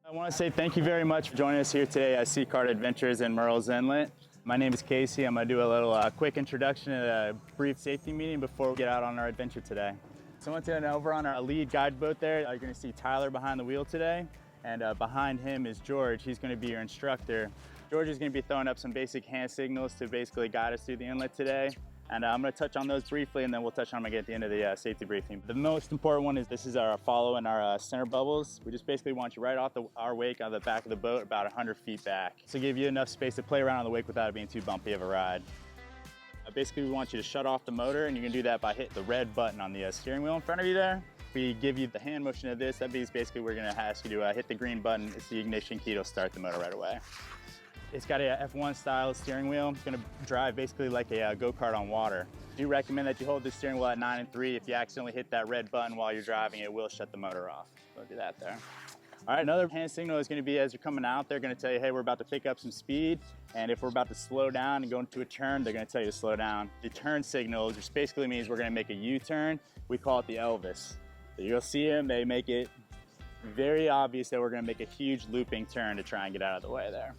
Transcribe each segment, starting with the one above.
I want to say thank you very much for joining us here today at Seakart Adventures in Murrells Inlet. My name is Casey. I'm going to do a little quick introduction and a brief safety meeting before we get out on our adventure today. So once again, over on our lead guide boat there, you're going to see Tyler behind the wheel today, and behind him is George. He's going to be your instructor. George is going to be throwing up some basic hand signals to basically guide us through the inlet today. And I'm going to touch on those briefly, and then we'll touch on them again at the end of the safety briefing. The most important one is this is our follow and our center bubbles. We just basically want you right off our wake on the back of the boat, about 100 feet back. So give you enough space to play around on the wake without it being too bumpy of a ride. Basically, we want you to shut off the motor, and you can do that by hitting the red button on the steering wheel in front of you there. If we give you the hand motion of this, that means basically we're going to ask you to hit the green button. It's the ignition key to start the motor right away. It's got a F1 style steering wheel. It's going to drive basically like a go-kart on water. I do recommend that you hold the steering wheel at 9 and 3. If you accidentally hit that red button while you're driving, it will shut the motor off. So do that there. All right, another hand signal is going to be as you're coming out, they're going to tell you, hey, we're about to pick up some speed. And if we're about to slow down and go into a turn, they're going to tell you to slow down. The turn signal just basically means we're going to make a U-turn. We call it the Elvis. So you'll see them, they make it very obvious that we're going to make a huge looping turn to try and get out of the way there.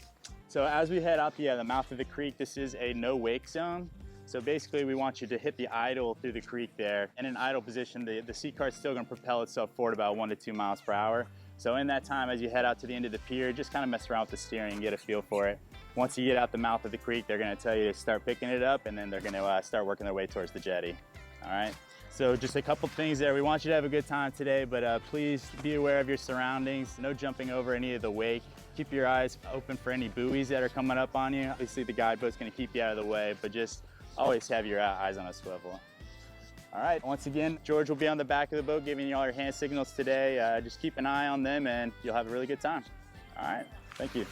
So as we head out the mouth of the creek, this is a no wake zone. So basically we want you to hit the idle through the creek there. In an idle position, the Seakart's still gonna propel itself forward about 1 to 2 miles per hour. So in that time, as you head out to the end of the pier, just kind of mess around with the steering and get a feel for it. Once you get out the mouth of the creek, they're gonna tell you to start picking it up, and then they're gonna start working their way towards the jetty. All right. So just a couple things there. We want you to have a good time today, but please be aware of your surroundings. No jumping over any of the wake. Keep your eyes open for any buoys that are coming up on you. Obviously the guideboat's gonna keep you out of the way, but just always have your eyes on a swivel. All right, once again, George will be on the back of the boat giving you all your hand signals today. Just keep an eye on them and you'll have a really good time. All right, thank you.